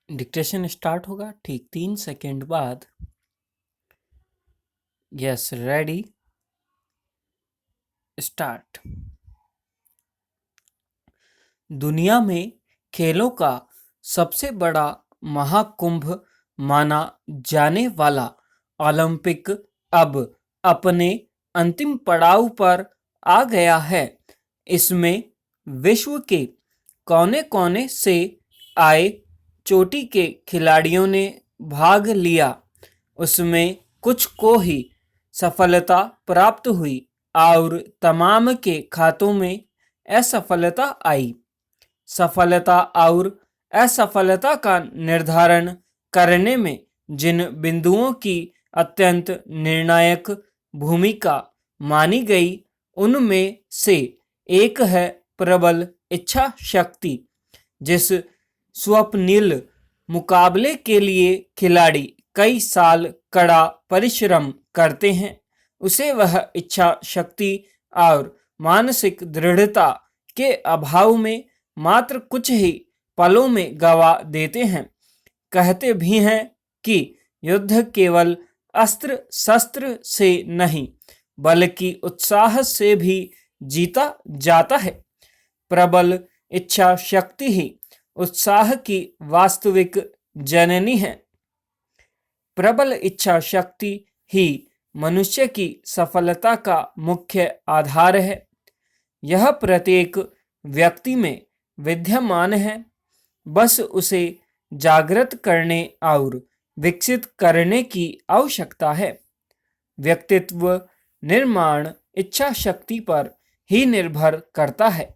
Dictation start होगा ठीक 3 second बाद। Yes, ready, start. दुनिया में खेलों का सबसे बड़ा महाकुंभ माना जाने वाला ओलंपिक अब अपने अंतिम पड़ाव पर आ गया है। इसमें विश्व के कोने कोने से आए चोटी के खिलाड़ियों ने भाग लिया। उसमें कुछ को ही सफलता प्राप्त हुई और तमाम के खातों में असफलता आई। सफलता और असफलता का निर्धारण करने में जिन बिंदुओं की अत्यंत निर्णायक भूमिका मानी गई उनमें से एक है प्रबल इच्छा शक्ति। जिस स्वप्निल मुकाबले के लिए खिलाड़ी कई साल कड़ा परिश्रम करते हैं, उसे वह इच्छा शक्ति और मानसिक दृढ़ता के अभाव में मात्र कुछ ही पलों में गवा देते हैं। कहते भी हैं कि युद्ध केवल अस्त्र शस्त्र से नहीं बल्कि उत्साह से भी जीता जाता है। प्रबल इच्छा शक्ति ही उत्साह की वास्तविक जननी है। प्रबल इच्छा शक्ति ही मनुष्य की सफलता का मुख्य आधार है। यह प्रत्येक व्यक्ति में विद्यमान है, बस उसे जागृत करने और विकसित करने की आवश्यकता है। व्यक्तित्व निर्माण इच्छा शक्ति पर ही निर्भर करता है।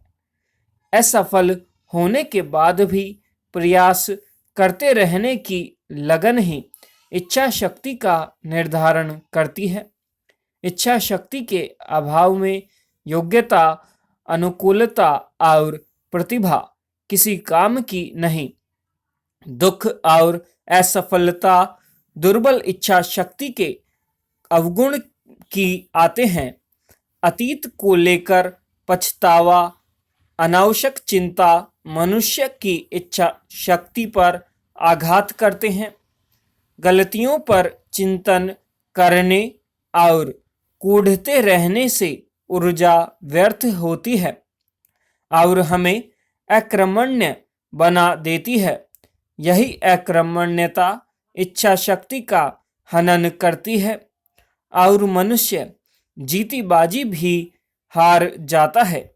असफल होने के बाद भी प्रयास करते रहने की लगन ही इच्छा शक्ति का निर्धारण करती है। इच्छा शक्ति के अभाव में योग्यता, अनुकूलता और प्रतिभा किसी काम की नहीं। दुख और असफलता दुर्बल इच्छा शक्ति के अवगुण की आते हैं। अतीत को लेकर पछतावा, अनावश्यक चिंता मनुष्य की इच्छा शक्ति पर आघात करते हैं। गलतियों पर चिंतन करने और कूढ़ते रहने से ऊर्जा व्यर्थ होती है और हमें अकर्मण्य बना देती है। यही अकर्मण्यता इच्छा शक्ति का हनन करती है और मनुष्य जीती बाजी भी हार जाता है।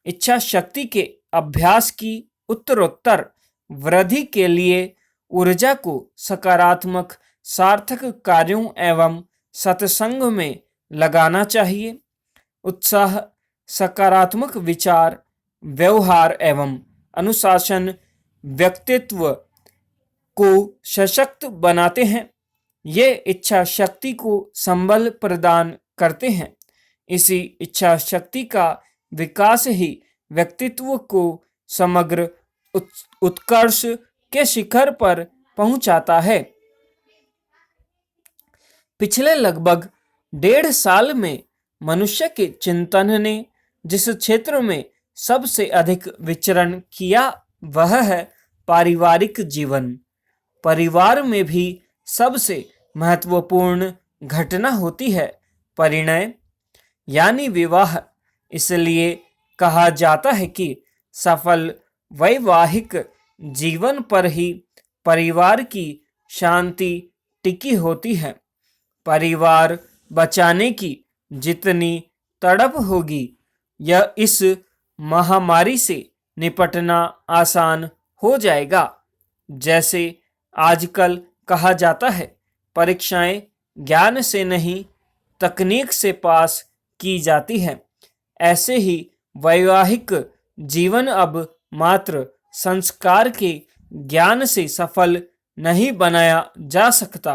इच्छा शक्ति के अभ्यास की उत्तरोत्तर वृद्धि के लिए ऊर्जा को सकारात्मक सार्थक कार्यों एवं सत्संग में लगाना चाहिए। उत्साह, सकारात्मक विचार, व्यवहार एवं अनुशासन व्यक्तित्व को सशक्त बनाते हैं। ये इच्छा शक्ति को संबल प्रदान करते हैं। इसी इच्छा शक्ति का विकास ही व्यक्तित्व को समग्र उत्कर्ष के शिखर पर पहुंचाता है। पिछले लगभग 1.5 साल में मनुष्य के चिंतन ने जिस क्षेत्र में सबसे अधिक विचरण किया वह है पारिवारिक जीवन। परिवार में भी सबसे महत्वपूर्ण घटना होती है परिणय यानी विवाह। इसलिए कहा जाता है कि सफल वैवाहिक जीवन पर ही परिवार की शांति टिकी होती है। परिवार बचाने की जितनी तड़प होगी, यह इस महामारी से निपटना आसान हो जाएगा। जैसे आजकल कहा जाता है, परीक्षाएं ज्ञान से नहीं तकनीक से पास की जाती है, ऐसे ही वैवाहिक जीवन अब मात्र संस्कार के ज्ञान से सफल नहीं बनाया जा सकता।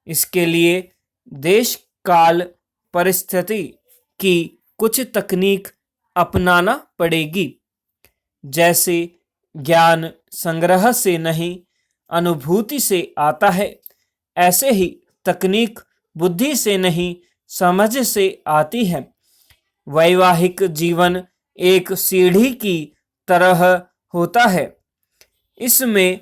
इसके लिए देश काल परिस्थिति की कुछ तकनीक अपनाना पड़ेगी। जैसे ज्ञान संग्रह से नहीं अनुभूति से आता है, ऐसे ही तकनीक बुद्धि से नहीं समझ से आती है। वैवाहिक जीवन एक सीढ़ी की तरह होता है। इसमें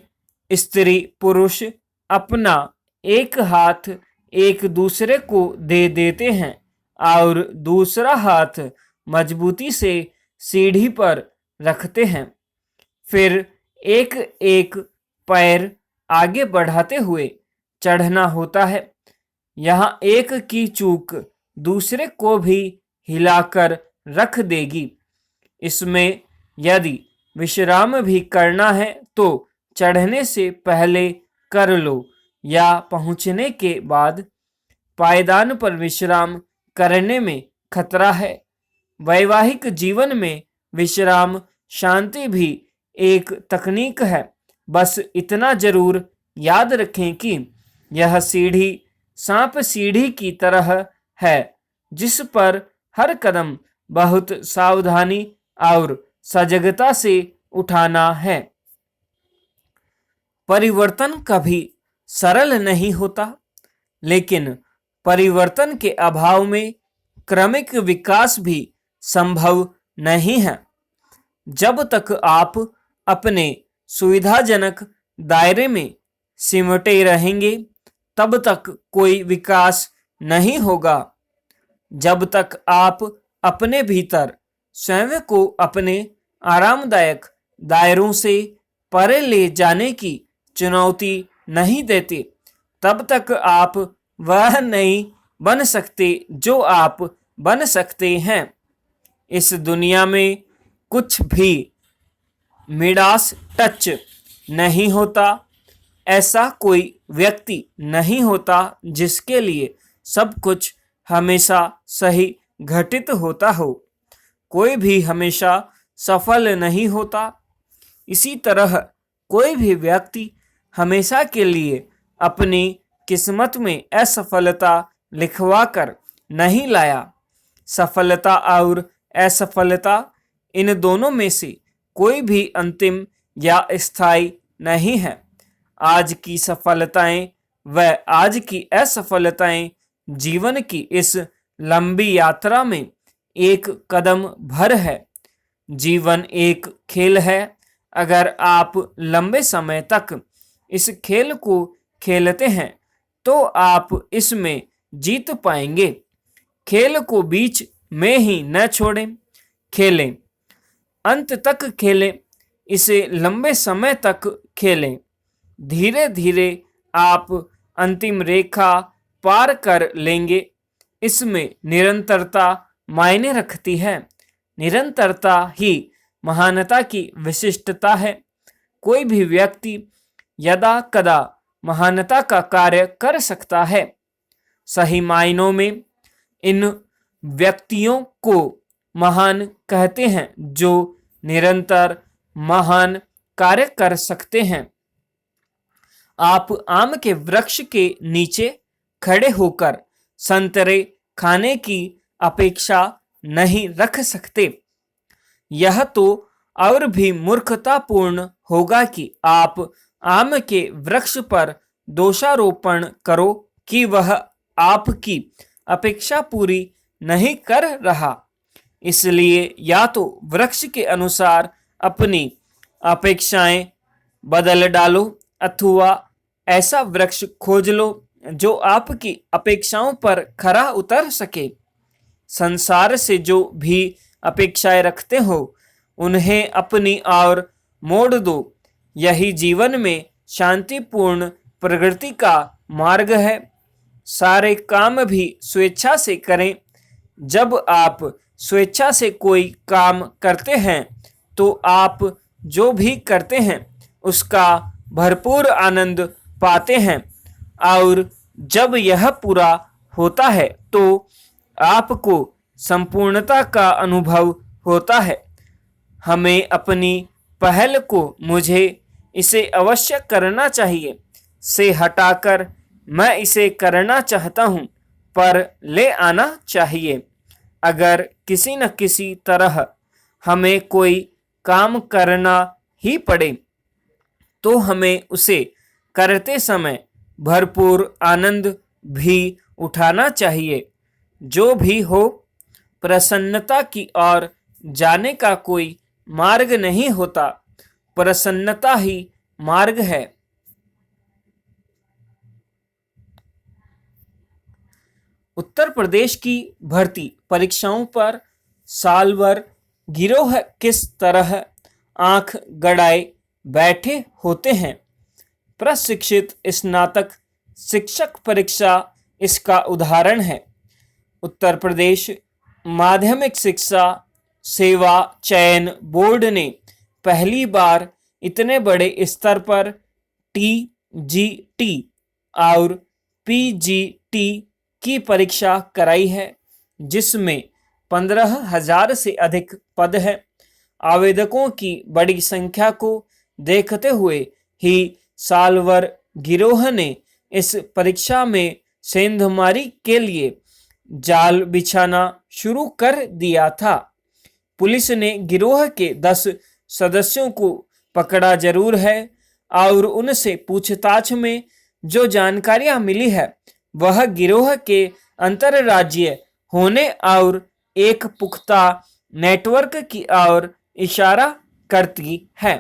स्त्री पुरुष अपना एक हाथ एक दूसरे को दे देते हैं और दूसरा हाथ मजबूती से सीढ़ी पर रखते हैं। फिर एक एक पैर आगे बढ़ाते हुए चढ़ना होता है। यहाँ एक की चूक दूसरे को भी हिलाकर रख देगी। इसमें यदि विश्राम भी करना है तो चढ़ने से पहले कर लो या पहुंचने के बाद। पायदान पर विश्राम करने में खतरा है। वैवाहिक जीवन में विश्राम शांति भी एक तकनीक है। बस इतना जरूर याद रखें कि यह सीढ़ी सांप सीढ़ी की तरह है, जिस पर हर कदम बहुत सावधानी और सजगता से उठाना है। परिवर्तन कभी सरल नहीं होता, लेकिन परिवर्तन के अभाव में क्रमिक विकास भी संभव नहीं है। जब तक आप अपने सुविधाजनक दायरे में सिमटे रहेंगे, तब तक कोई विकास नहीं होगा। जब तक आप अपने भीतर स्वयं को अपने आरामदायक दायरों से परे ले जाने की चुनौती नहीं देते, तब तक आप वह नहीं बन सकते जो आप बन सकते हैं। इस दुनिया में कुछ भी मिडास टच नहीं होता। ऐसा कोई व्यक्ति नहीं होता जिसके लिए सब कुछ हमेशा सही घटित होता हो। कोई भी हमेशा सफल नहीं होता। इसी तरह कोई भी व्यक्ति हमेशा के लिए अपनी किस्मत में असफलता लिखवा कर नहीं लाया। सफलता और असफलता, इन दोनों में से कोई भी अंतिम या स्थायी नहीं है। आज की सफलताएं व आज की असफलताएं जीवन की इस लंबी यात्रा में एक कदम भर है। जीवन एक खेल है। अगर आप लंबे समय तक इस खेल को खेलते हैं तो आप इसमें जीत पाएंगे। खेल को बीच में ही न छोड़ें, खेलें, अंत तक खेलें, इसे लंबे समय तक खेलें। धीरे धीरे आप अंतिम रेखा पार कर लेंगे। इसमें निरंतरता मायने रखती है। निरंतरता ही महानता की विशिष्टता है। कोई भी व्यक्ति यदा कदा महानता का कार्य कर सकता है। सही मायनों में इन व्यक्तियों को महान कहते हैं जो निरंतर महान कार्य कर सकते हैं। आप आम के वृक्ष के नीचे खड़े होकर संतरे खाने की अपेक्षा नहीं रख सकते। यह तो और भी मूर्खतापूर्ण होगा कि आप आम के वृक्ष पर दोषारोपण करो कि वह आपकी अपेक्षा पूरी नहीं कर रहा। इसलिए या तो वृक्ष के अनुसार अपनी अपेक्षाएं बदल डालो अथवा ऐसा वृक्ष खोज लो जो आपकी अपेक्षाओं पर खरा उतर सके। संसार से जो भी अपेक्षाएं रखते हो उन्हें अपनी ओर मोड़ दो। यही जीवन में शांतिपूर्ण प्रगति का मार्ग है। सारे काम भी स्वेच्छा से करें। जब आप स्वेच्छा से कोई काम करते हैं तो आप जो भी करते हैं उसका भरपूर आनंद पाते हैं और जब यह पूरा होता है तो आपको संपूर्णता का अनुभव होता है। हमें अपनी पहल को मुझे इसे अवश्य करना चाहिए से हटाकर मैं इसे करना चाहता हूं पर ले आना चाहिए। अगर किसी न किसी तरह हमें कोई काम करना ही पड़े तो हमें उसे करते समय भरपूर आनंद भी उठाना चाहिए। जो भी हो, प्रसन्नता की ओर जाने का कोई मार्ग नहीं होता, प्रसन्नता ही मार्ग है। उत्तर प्रदेश की भर्ती परीक्षाओं पर साल भर गिरोह किस तरह आंख गड़ाए बैठे होते हैं? प्रशिक्षित स्नातक शिक्षक परीक्षा इसका उदाहरण है। उत्तर प्रदेश माध्यमिक शिक्षा सेवा चयन बोर्ड ने पहली बार इतने बड़े स्तर पर टीजीटी और पीजीटी की परीक्षा कराई है, जिसमें 15,000 से अधिक पद हैं। आवेदकों की बड़ी संख्या को देखते हुए ही सालवर गिरोह ने इस परीक्षा में सेंधमारी के लिए जाल बिछाना शुरू कर दिया था। पुलिस ने गिरोह के 10 सदस्यों को पकड़ा जरूर है और उनसे पूछताछ में जो जानकारियां मिली है वह गिरोह के अंतरराज्यीय होने और एक पुख्ता नेटवर्क की ओर इशारा करती है।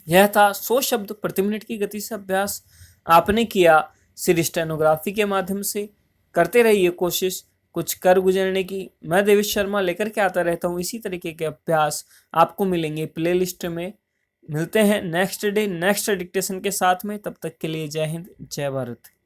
यह था 100 शब्द प्रति मिनट की गति से अभ्यास। आपने किया सिर्फ स्टेनोग्राफी के माध्यम से। करते रहिए कोशिश कुछ कर गुजरने की। मैं देवेश शर्मा लेकर के आता रहता हूँ इसी तरीके के अभ्यास आपको मिलेंगे प्लेलिस्ट में। मिलते हैं नेक्स्ट डे नेक्स्ट डिक्टेशन के साथ में। तब तक के लिए जय हिंद जय भारत।